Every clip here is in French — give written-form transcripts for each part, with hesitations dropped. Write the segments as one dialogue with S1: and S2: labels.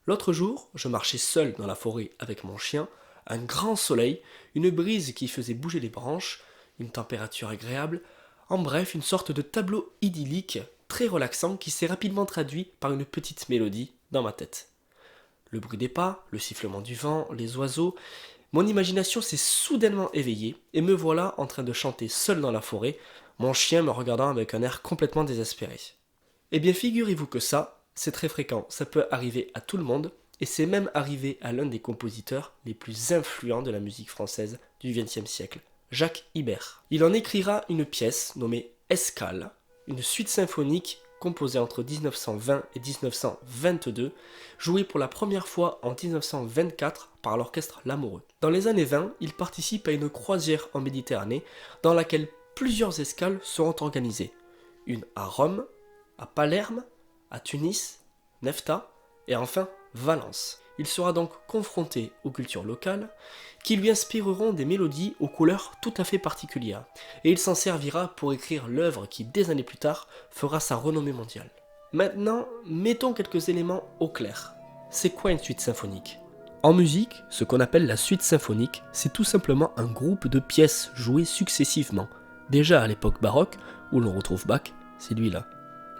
S1: L'autre jour, je marchais seul dans la forêt avec mon chien, un grand soleil, une brise qui faisait bouger les branches, une température agréable, en bref, une sorte de tableau idyllique, très relaxant qui s'est rapidement traduit par une petite mélodie dans ma tête. Le bruit des pas, le sifflement du vent, les oiseaux, mon imagination s'est soudainement éveillée et me voilà en train de chanter seul dans la forêt, mon chien me regardant avec un air complètement désespéré. Eh bien, figurez-vous que ça, c'est très fréquent, ça peut arriver à tout le monde, et c'est même arrivé à l'un des compositeurs les plus influents de la musique française du XXe siècle, Jacques Ibert. Il en écrira une pièce nommée Escale, une suite symphonique composée entre 1920 et 1922, jouée pour la première fois en 1924 par l'orchestre Lamoureux. Dans les années 20, il participe à une croisière en Méditerranée dans laquelle plusieurs escales seront organisées. Une à Rome, à Palerme, à Tunis, Nefta et enfin Valence. Il sera donc confronté aux cultures locales qui lui inspireront des mélodies aux couleurs tout à fait particulières et il s'en servira pour écrire l'œuvre qui, des années plus tard, fera sa renommée mondiale. Maintenant, mettons quelques éléments au clair. C'est quoi une suite symphonique ? En musique, ce qu'on appelle la suite symphonique, c'est tout simplement un groupe de pièces jouées successivement. Déjà à l'époque baroque, où l'on retrouve Bach, c'est lui là.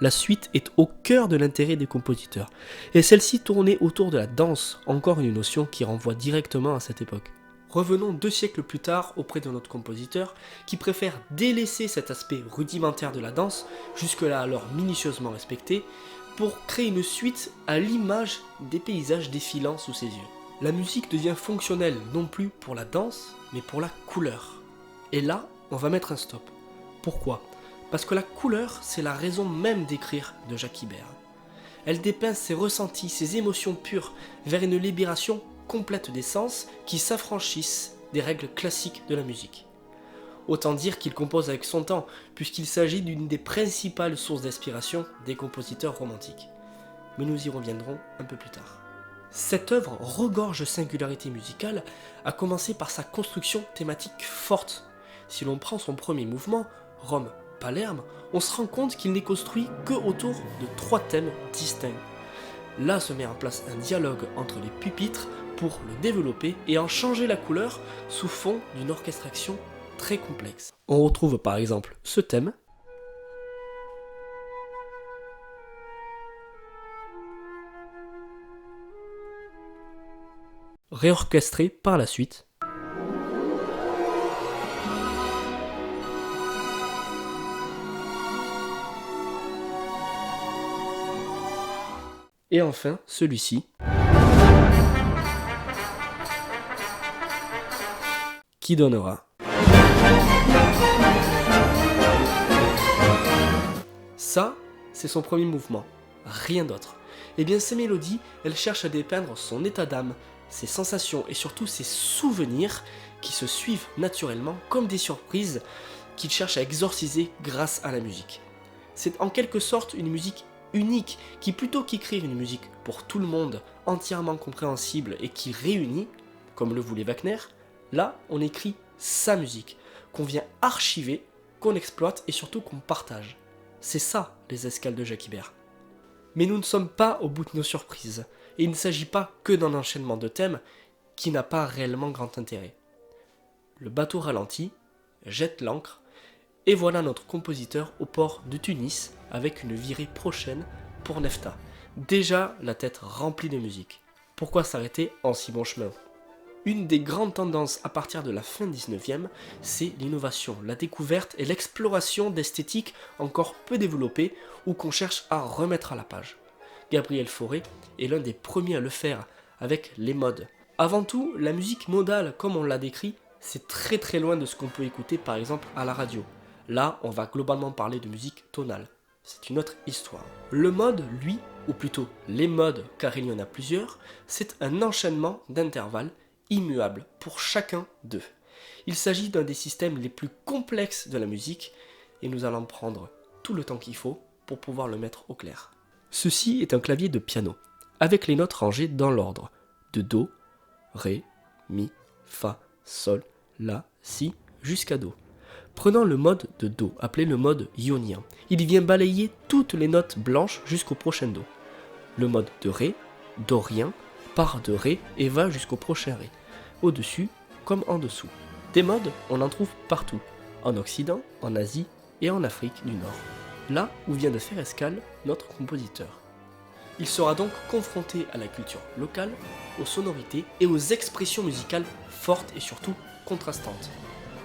S1: La suite est au cœur de l'intérêt des compositeurs, et celle-ci tournait autour de la danse, encore une notion qui renvoie directement à cette époque. Revenons 2 siècles plus tard auprès de notre compositeur, qui préfère délaisser cet aspect rudimentaire de la danse, jusque-là alors minutieusement respecté, pour créer une suite à l'image des paysages défilant sous ses yeux. La musique devient fonctionnelle non plus pour la danse, mais pour la couleur. Et là, on va mettre un stop. Pourquoi ? Parce que la couleur, c'est la raison même d'écrire de Jacques Ibert. Elle dépeint ses ressentis, ses émotions pures, vers une libération complète des sens qui s'affranchissent des règles classiques de la musique. Autant dire qu'il compose avec son temps, puisqu'il s'agit d'une des principales sources d'inspiration des compositeurs romantiques. Mais nous y reviendrons un peu plus tard. Cette œuvre regorge de singularité musicale, a commencé par sa construction thématique forte. Si l'on prend son premier mouvement, Rome, Palerme, on se rend compte qu'il n'est construit que autour de 3 thèmes distincts. Là se met en place un dialogue entre les pupitres pour le développer et en changer la couleur sous fond d'une orchestration très complexe. On retrouve par exemple ce thème, réorchestré par la suite, et enfin celui-ci, qui donnera ça, c'est son premier mouvement, rien d'autre. Et bien ces mélodies, elles cherchent à dépeindre son état d'âme, ses sensations et surtout ses souvenirs qui se suivent naturellement comme des surprises qu'il cherche à exorciser grâce à la musique. C'est en quelque sorte une musique unique qui, plutôt qu'écrire une musique pour tout le monde, entièrement compréhensible et qui réunit, comme le voulait Wagner, là on écrit sa musique, qu'on vient archiver, qu'on exploite et surtout qu'on partage. C'est ça les escales de Jacques Ibert. Mais nous ne sommes pas au bout de nos surprises, et il ne s'agit pas que d'un enchaînement de thèmes qui n'a pas réellement grand intérêt. Le bateau ralentit, jette l'ancre, et voilà notre compositeur au port de Tunis avec une virée prochaine pour Nefta. Déjà la tête remplie de musique. Pourquoi s'arrêter en si bon chemin ? Une des grandes tendances à partir de la fin 19e, c'est l'innovation, la découverte et l'exploration d'esthétiques encore peu développées ou qu'on cherche à remettre à la page. Gabriel Fauré est l'un des premiers à le faire avec les modes. Avant tout, la musique modale, comme on l'a décrit, c'est très loin de ce qu'on peut écouter par exemple à la radio. Là, on va globalement parler de musique tonale. C'est une autre histoire. Le mode, lui, ou plutôt les modes, car il y en a plusieurs, c'est un enchaînement d'intervalles immuables pour chacun d'eux. Il s'agit d'un des systèmes les plus complexes de la musique et nous allons prendre tout le temps qu'il faut pour pouvoir le mettre au clair. Ceci est un clavier de piano, avec les notes rangées dans l'ordre de Do, Ré, Mi, Fa, Sol, La, Si, jusqu'à Do. Prenons le mode de Do, appelé le mode ionien. Il vient balayer toutes les notes blanches jusqu'au prochain Do. Le mode de Ré dorien, part de ré et va jusqu'au prochain ré, au-dessus comme en dessous. Des modes, on en trouve partout, en Occident, en Asie et en Afrique du Nord, là où vient de faire escale notre compositeur. Il sera donc confronté à la culture locale, aux sonorités et aux expressions musicales fortes et surtout contrastantes.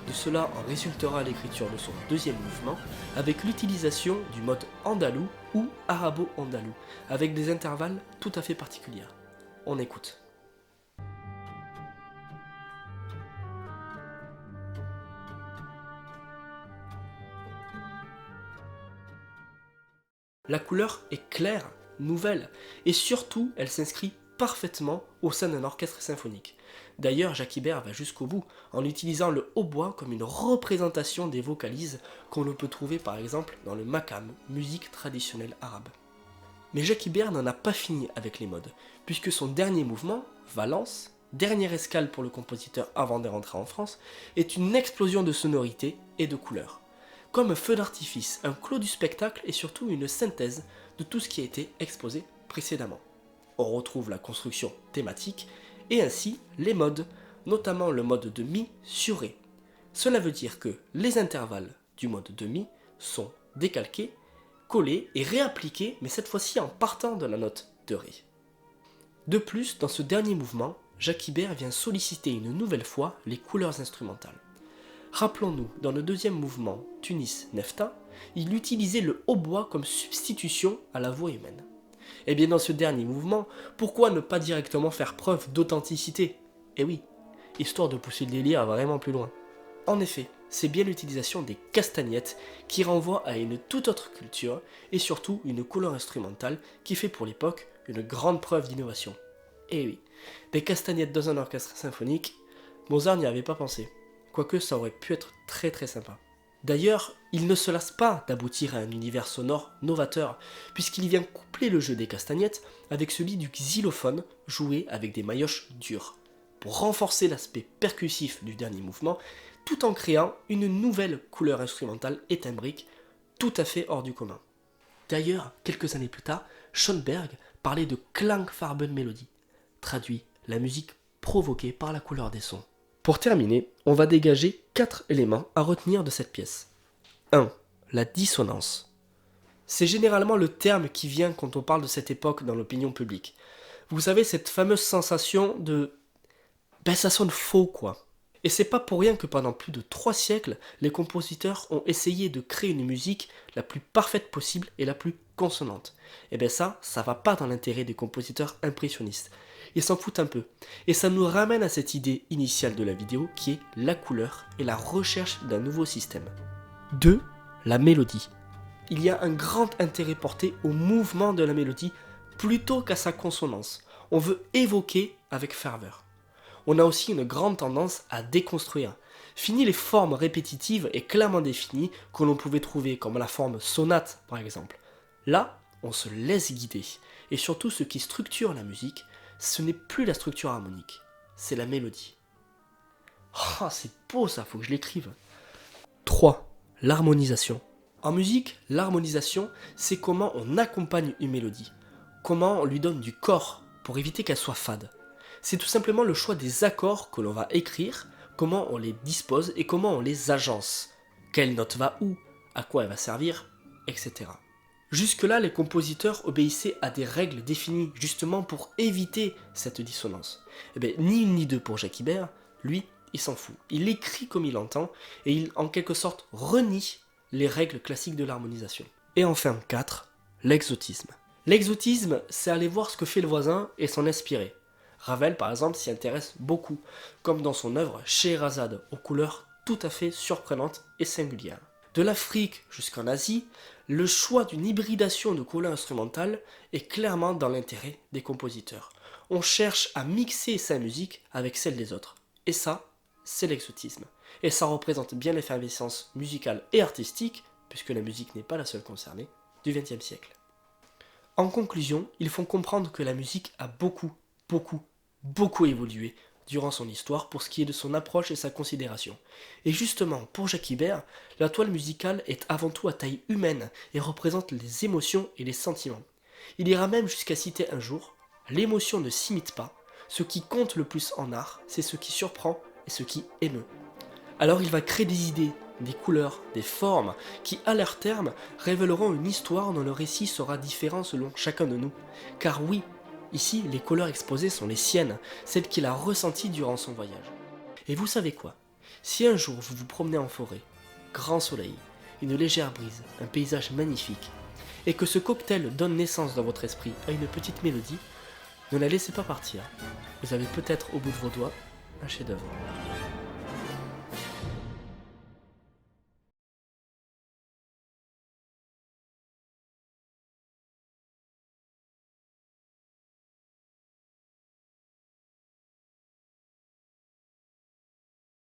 S1: De cela en résultera l'écriture de son deuxième mouvement avec l'utilisation du mode andalou ou arabo-andalou, avec des intervalles tout à fait particuliers. On écoute. La couleur est claire, nouvelle, et surtout elle s'inscrit parfaitement au sein d'un orchestre symphonique. D'ailleurs, Jacques Ibert va jusqu'au bout en utilisant le hautbois comme une représentation des vocalises qu'on peut trouver par exemple dans le makam, musique traditionnelle arabe. Mais Jacques Ibert n'en a pas fini avec les modes, puisque son dernier mouvement, Valence, dernière escale pour le compositeur avant de rentrer en France, est une explosion de sonorités et de couleurs. Comme un feu d'artifice, un clos du spectacle et surtout une synthèse de tout ce qui a été exposé précédemment. On retrouve la construction thématique et ainsi les modes, notamment le mode de mi sur ré. Cela veut dire que les intervalles du mode de mi sont décalqués, collés et réappliqués, mais cette fois-ci en partant de la note de ré. De plus, dans ce dernier mouvement, Jacques Ibert vient solliciter une nouvelle fois les couleurs instrumentales. Rappelons-nous, dans le deuxième mouvement, Tunis-Nefta, il utilisait le hautbois comme substitution à la voix humaine. Et bien dans ce dernier mouvement, pourquoi ne pas directement faire preuve d'authenticité? Eh oui, histoire de pousser le délire vraiment plus loin. En effet, c'est bien l'utilisation des castagnettes qui renvoie à une toute autre culture et surtout une couleur instrumentale qui fait pour l'époque une grande preuve d'innovation. Eh oui, des castagnettes dans un orchestre symphonique, Mozart n'y avait pas pensé. Quoique ça aurait pu être très très sympa. D'ailleurs, il ne se lasse pas d'aboutir à un univers sonore novateur, puisqu'il vient coupler le jeu des castagnettes avec celui du xylophone joué avec des maillotches dures, pour renforcer l'aspect percussif du dernier mouvement, tout en créant une nouvelle couleur instrumentale et timbrique tout à fait hors du commun. D'ailleurs, quelques années plus tard, Schoenberg parlait de Klangfarbenmelodie, traduit la musique provoquée par la couleur des sons. Pour terminer, on va dégager 4 éléments à retenir de cette pièce. 1. La dissonance. C'est généralement le terme qui vient quand on parle de cette époque dans l'opinion publique. Vous savez, cette fameuse sensation de... ça sonne faux quoi. Et c'est pas pour rien que pendant plus de 3 siècles, les compositeurs ont essayé de créer une musique la plus parfaite possible et la plus consonante. Et ça va pas dans l'intérêt des compositeurs impressionnistes. Ils s'en foutent un peu. Et ça nous ramène à cette idée initiale de la vidéo qui est la couleur et la recherche d'un nouveau système. 2. La mélodie. Il y a un grand intérêt porté au mouvement de la mélodie plutôt qu'à sa consonance. On veut évoquer avec ferveur. On a aussi une grande tendance à déconstruire. Fini les formes répétitives et clairement définies que l'on pouvait trouver comme la forme sonate par exemple. Là, on se laisse guider. Et surtout ce qui structure la musique, ce n'est plus la structure harmonique, c'est la mélodie. Oh, c'est beau ça, faut que je l'écrive. 3. L'harmonisation. En musique, l'harmonisation, c'est comment on accompagne une mélodie, comment on lui donne du corps pour éviter qu'elle soit fade. C'est tout simplement le choix des accords que l'on va écrire, comment on les dispose et comment on les agence. Quelle note va où, à quoi elle va servir, etc. Jusque-là, les compositeurs obéissaient à des règles définies justement pour éviter cette dissonance. Ni une ni deux pour Jacques Ibert, lui, il s'en fout. Il écrit comme il entend et il, en quelque sorte, renie les règles classiques de l'harmonisation. Et enfin, 4, l'exotisme. L'exotisme, c'est aller voir ce que fait le voisin et s'en inspirer. Ravel, par exemple, s'y intéresse beaucoup, comme dans son œuvre Scheherazade, aux couleurs tout à fait surprenantes et singulières. De l'Afrique jusqu'en Asie, le choix d'une hybridation de couleurs instrumentales est clairement dans l'intérêt des compositeurs. On cherche à mixer sa musique avec celle des autres. Et ça, c'est l'exotisme. Et ça représente bien l'effervescence musicale et artistique, puisque la musique n'est pas la seule concernée, du XXe siècle. En conclusion, ils font comprendre que la musique a beaucoup évolué durant son histoire pour ce qui est de son approche et sa considération. Et justement, pour Jacques Ibert, la toile musicale est avant tout à taille humaine et représente les émotions et les sentiments. Il ira même jusqu'à citer un jour L'émotion ne s'imite pas. Ce qui compte le plus en art, c'est ce qui surprend et ce qui émeut. Alors il va créer des idées, des couleurs, des formes, qui à leur terme révéleront une histoire dont le récit sera différent selon chacun de nous. Car oui, ici les couleurs exposées sont les siennes, celles qu'il a ressenties durant son voyage. Et vous savez quoi? Si un jour vous vous promenez en forêt, grand soleil, une légère brise, un paysage magnifique, et que ce cocktail donne naissance dans votre esprit à une petite mélodie, ne la laissez pas partir. Vous avez peut-être au bout de vos doigts un chef-d'œuvre.